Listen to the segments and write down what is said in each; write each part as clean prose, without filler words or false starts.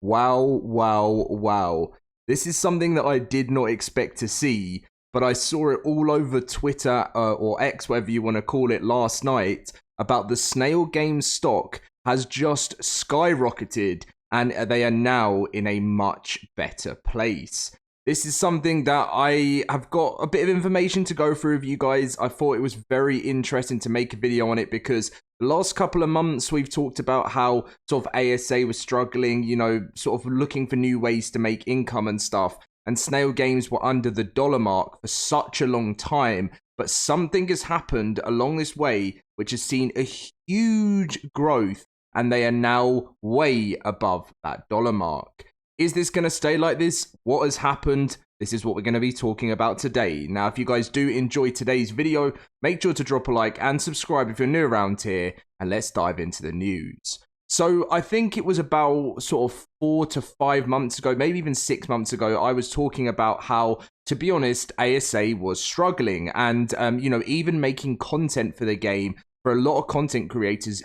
Wow, wow, wow. This is something that I did not expect to see, but I saw it all over Twitter or X, whatever you want to call it, last night about the Snail game stock has just skyrocketed and they are now in a much better place. This is something that I have got a bit of information to go through with you guys. I thought it was very interesting to make a video on it because the last couple of months we've talked about how sort of ASA was struggling, you know, sort of looking for new ways to make income and stuff. And Snail games were under the dollar mark for such a long time. But something has happened along this way which has seen a huge growth and they are now way above that dollar mark. Is this going to stay like this? What has happened? This is what we're going to be talking about today. Now, if you guys do enjoy today's video, make sure to drop a like and subscribe if you're new around here, and let's dive into the news. So I think it was about sort of 4 to 5 months ago, maybe even 6 months ago, I was talking about how, to be honest, ASA was struggling and, you know, even making content for the game for a lot of content creators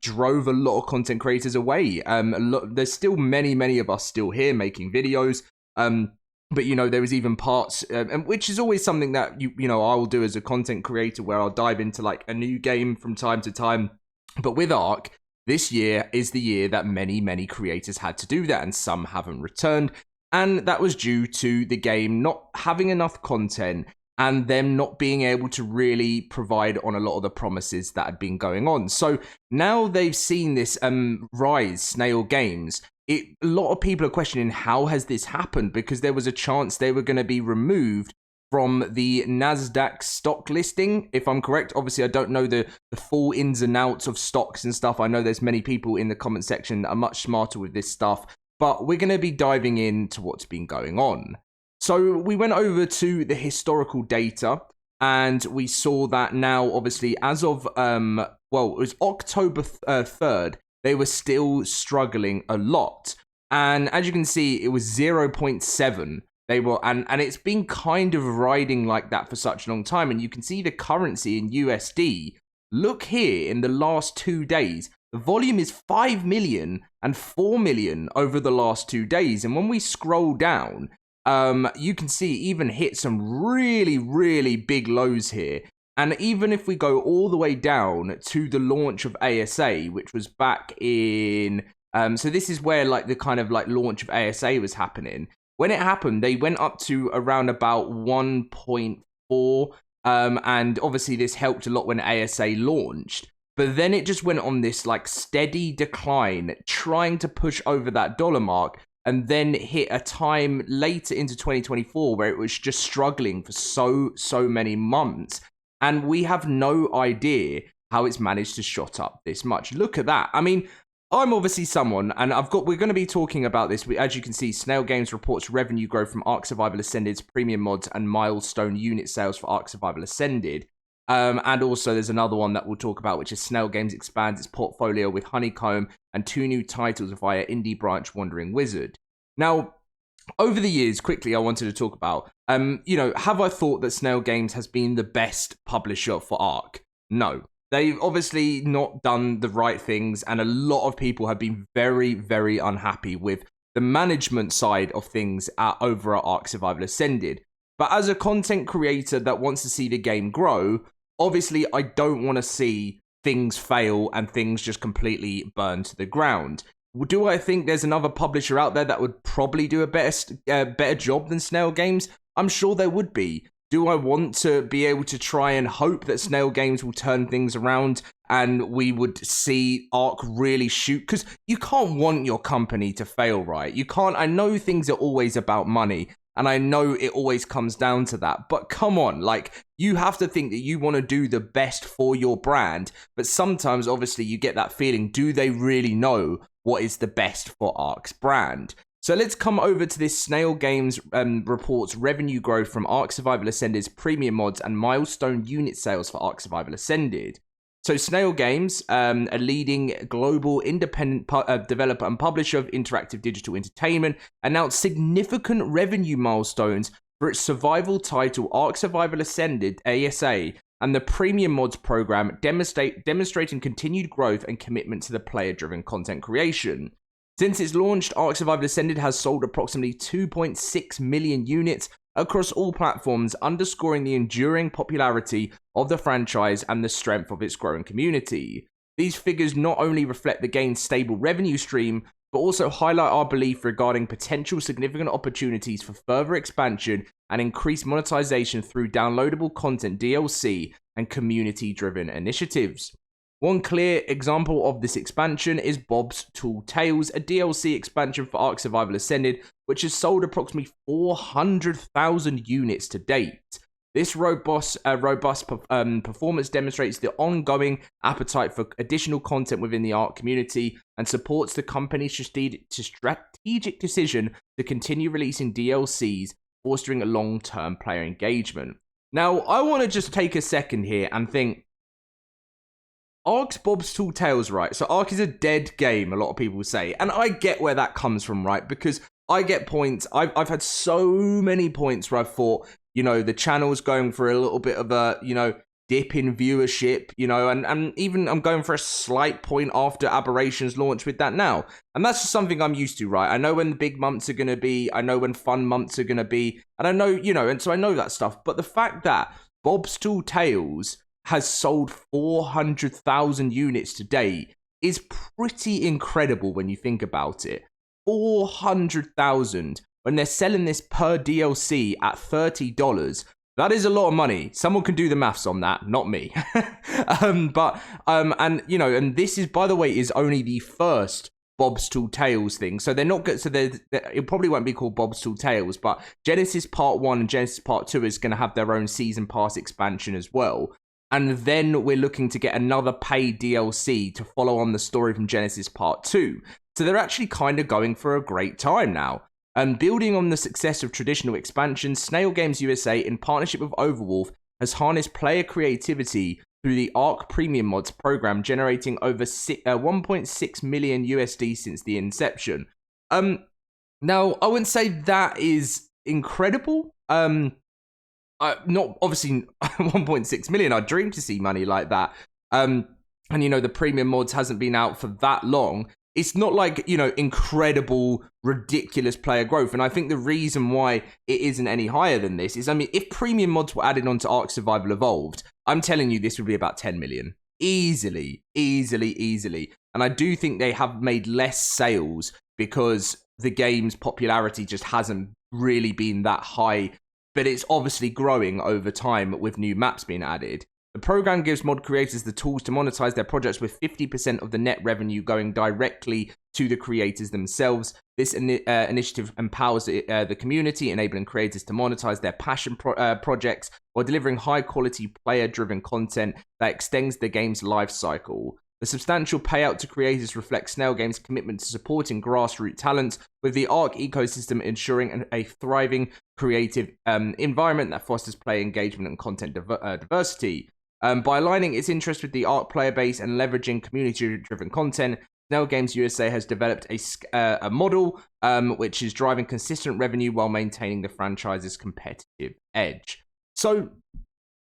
drove a lot of content creators away. There's still many of us still here making videos. But, you know, there was even parts, which is always something that, you know, I will do as a content creator where I'll dive into like a new game from time to time. But with ARK, this year is the year that many creators had to do that and some haven't returned. And that was due to the game not having enough content and them not being able to really provide on a lot of the promises that had been going on. So now they've seen this rise, Snail Games. A lot of people are questioning how has this happened, because there was a chance they were going to be removed from the NASDAQ stock listing, if I'm correct. Obviously, I don't know the full ins and outs of stocks and stuff. I know there's many people in the comment section that are much smarter with this stuff, but we're going to be diving into what's been going on. So we went over to the historical data and we saw that now, obviously, as of, well, it was October 3rd, they were still struggling a lot. And as you can see, it was 0.7. They were, and it's been kind of riding like that for such a long time. And you can see the currency in USD. Look here in the last 2 days. The volume is 5 million and 4 million over the last 2 days. And when we scroll down, you can see even hit some really big lows here. And even if we go all the way down to the launch of ASA, which was back in, so this is where like the kind of like launch of ASA was happening. When it happened, they went up to around about 1.4, and obviously this helped a lot when ASA launched. But then it just went on this like steady decline, trying to push over that dollar mark, and then hit a time later into 2024 where it was just struggling for so many months. And we have no idea how it's managed to shot up this much. Look at that. I mean, I'm obviously someone, and we're going to be talking about this. As you can see, Snail Games reports revenue growth from ARK Survival Ascended's premium mods and milestone unit sales for ARK Survival Ascended. And also there's another one that we'll talk about, which is Snail Games expands its portfolio with Honeycomb and 2 new titles via indie branch Wandering Wizard. Now, over the years, quickly, I wanted to talk about, you know, have I thought that Snail Games has been the best publisher for ARK? No. They've obviously not done the right things, and a lot of people have been very unhappy with the management side of things over at ARK Survival Ascended. But as a content creator that wants to see the game grow, obviously I don't want to see things fail and things just completely burn to the ground. Do I think there's another publisher out there that would probably do a better job than Snail Games? I'm sure there would be. Do I want to be able to try and hope that Snail Games will turn things around and we would see ARK really shoot? Because you can't want your company to fail, right? You can't. I know things are always about money, and I know it always comes down to that. But come on, like, you have to think that you want to do the best for your brand. But sometimes, obviously, you get that feeling, do they really know what is the best for ARK's brand? So let's come over to this. Snail Games reports revenue growth from ARK Survival Ascended's premium mods and milestone unit sales for ARK Survival Ascended. So Snail Games, a leading global independent developer and publisher of interactive digital entertainment, announced significant revenue milestones for its survival title ARK Survival Ascended ASA and the premium mods program, demonstrating continued growth and commitment to the player-driven content creation. Since its launch, ARK Survival Ascended has sold approximately 2.6 million units across all platforms, underscoring the enduring popularity of the franchise and the strength of its growing community. These figures not only reflect the game's stable revenue stream, but also highlight our belief regarding potential significant opportunities for further expansion and increased monetization through downloadable content, DLC, and community-driven initiatives. One clear example of this expansion is Bob's Tall Tales, a DLC expansion for ARK Survival Ascended, which has sold approximately 400,000 units to date. This robust performance demonstrates the ongoing appetite for additional content within the ARK community and supports the company's strategic decision to continue releasing DLCs, fostering a long-term player engagement. Now, I want to just take a second here and think, ARK's Bob's Tall Tales, right? So ARK is a dead game, a lot of people say. And I get where that comes from, right? Because I get points. I've had so many points where I thought, you know, the channel's going for a little bit of a, you know, dip in viewership, you know, and even I'm going for a slight point after Aberration's launch with that now. And that's just something I'm used to, right? I know when the big months are going to be. I know when fun months are going to be. And I know, you know, and so I know that stuff. But the fact that Bob's Tall Tales has sold 400,000 units to date is pretty incredible when you think about it. 400,000 when they're selling this per DLC at $30. That is a lot of money. Someone can do the maths on that, not me. And you know, and this is, by the way, is only the first Bob's Tall Tales thing. So they're not good. So it probably won't be called Bob's Tall Tales, but Genesis Part 1 and Genesis Part 2 is going to have their own season pass expansion as well. And then we're looking to get another paid DLC to follow on the story from Genesis Part 2. So they're actually kind of going for a great time now. And building on the success of traditional expansions, Snail Games USA, in partnership with Overwolf, has harnessed player creativity through the ARK Premium Mods program, generating over 1.6 million USD since the inception. Now, I wouldn't say that is incredible. Not obviously 1.6 million. I dream to see money like that. And you know, the premium mods hasn't been out for that long. It's not like, you know, incredible, ridiculous player growth. And I think the reason why it isn't any higher than this is, I mean, if premium mods were added onto ARK Survival Evolved, I'm telling you, this would be about 10 million. Easily. And I do think they have made less sales because the game's popularity just hasn't really been that high, but it's obviously growing over time with new maps being added. The program gives mod creators the tools to monetize their projects, with 50% of the net revenue going directly to the creators themselves. This initiative empowers the community, enabling creators to monetize their passion projects while delivering high-quality, player-driven content that extends the game's life cycle. The substantial payout to creators reflects Snail Games' commitment to supporting grassroots talent, with the ARK ecosystem ensuring a thriving creative environment that fosters player engagement and content diversity. By aligning its interest with the ARK player base and leveraging community-driven content, Snail Games USA has developed a model which is driving consistent revenue while maintaining the franchise's competitive edge. So,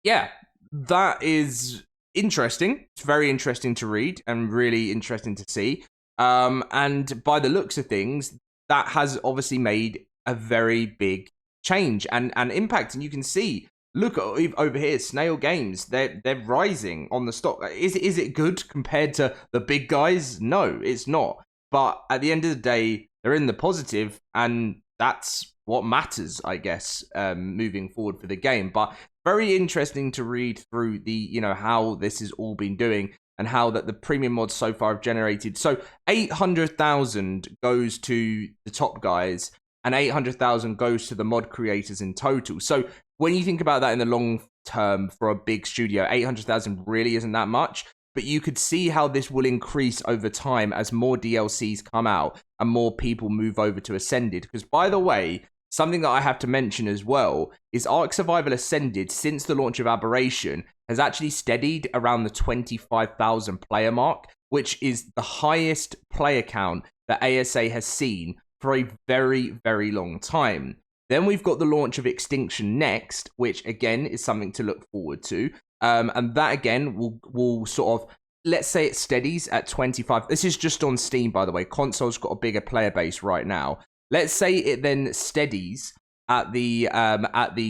yeah, that is interesting. It's very interesting to read and really interesting to see. And by the looks of things, that has obviously made a very big change and impact. And you can see, look over here, Snail Games, they're rising on the stock. Is it good compared to the big guys? No, it's not. But at the end of the day, they're in the positive, and that's what matters, I guess, moving forward for the game. But very interesting to read through the, you know, how this has all been doing and how that the premium mods so far have generated. So 800,000 goes to the top guys and 800,000 goes to the mod creators in total. So when you think about that in the long term for a big studio, 800,000 really isn't that much. But you could see how this will increase over time as more DLCs come out and more people move over to Ascended. Because, by the way, something that I have to mention as well is ARK Survival Ascended, since the launch of Aberration, has actually steadied around the 25,000 player mark, which is the highest player count that ASA has seen for a very, very long time. Then we've got the launch of Extinction next, which again is something to look forward to. And that again will sort of let's say it steadies at 25. This is just on Steam, by the way. Console's got a bigger player base right now. Let's say it then steadies at the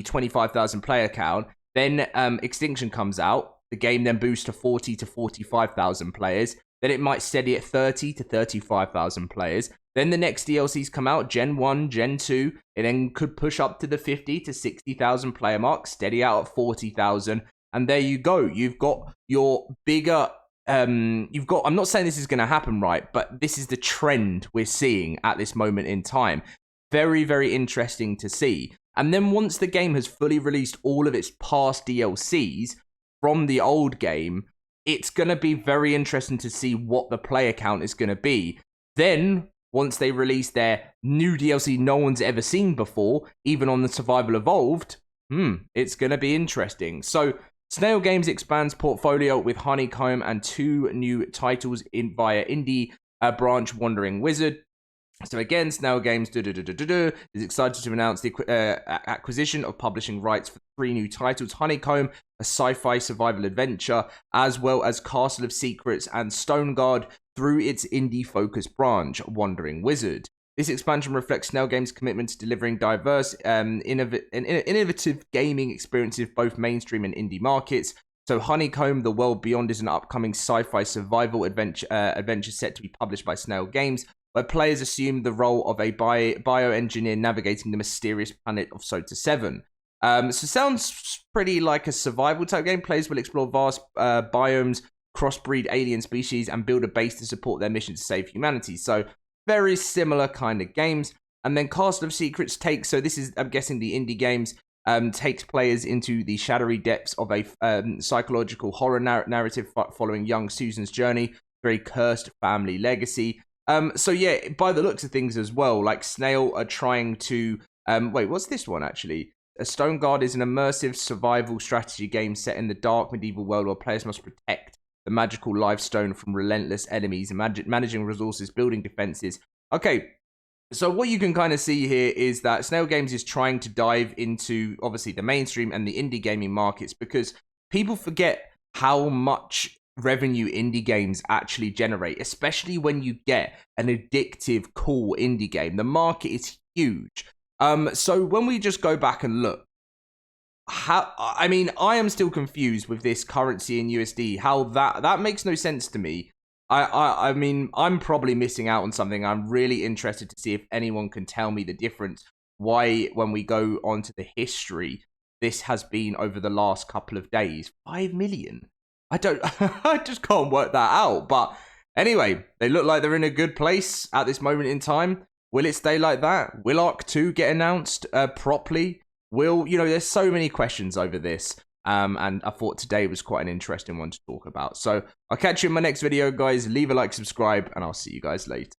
25,000 player count. Then Extinction comes out. The game then boosts to 40 to 45,000 players. Then it might steady at 30 to 35,000 players. Then the next DLCs come out, Gen 1, Gen 2. It then could push up to the 50 to 60,000 player mark, steady out at 40,000. And there you go. You've got your bigger... I'm not saying this is going to happen, right? But this is the trend we're seeing at this moment in time. Very, very interesting to see. And then once the game has fully released all of its past DLCs from the old game, it's going to be very interesting to see what the player count is going to be. Then, once they release their new DLC no one's ever seen before, even on the Survival Evolved, it's going to be interesting. So, Snail Games expands portfolio with Honeycomb and 2 new titles via indie branch Wandering Wizard. So again, Snail Games is excited to announce the acquisition of publishing rights for 3 new titles: Honeycomb, a sci-fi survival adventure, as well as Castle of Secrets and Stoneguard through its indie-focused branch, Wandering Wizard. This expansion reflects Snail Games' commitment to delivering diverse, innovative gaming experiences, both mainstream and indie markets. So Honeycomb, The World Beyond is an upcoming sci-fi survival adventure set to be published by Snail Games, where players assume the role of a bioengineer navigating the mysterious planet of Sota 7. So sounds pretty like a survival type game. Players will explore vast biomes, crossbreed alien species, and build a base to support their mission to save humanity. So very similar kind of games. And then Castle of Secrets so this is, I'm guessing, the indie games, takes players into the shadowy depths of a psychological horror narrative following young Susan's journey through a cursed family legacy. So yeah, by the looks of things as well, like Snail are trying to... wait, what's this one actually? A Stoneguard is an immersive survival strategy game set in the dark medieval world where players must protect the magical life stone from relentless enemies, managing resources, building defenses. Okay, so what you can kind of see here is that Snail Games is trying to dive into, obviously, the mainstream and the indie gaming markets, because people forget how much revenue indie games actually generate, especially when you get an addictive, cool indie game. The market is huge. So when we just go back and look, I am still confused with this currency in USD. How that makes no sense to me. I mean, I'm probably missing out on something. I'm really interested to see if anyone can tell me the difference. Why, when we go on to the history, this has been over the last couple of days 5 million. I just can't work that out. But anyway, they look like they're in a good place at this moment in time. Will it stay like that? Will ARK 2 get announced properly? There's so many questions over this. And I thought today was quite an interesting one to talk about. So I'll catch you in my next video, guys. Leave a like, subscribe, and I'll see you guys later.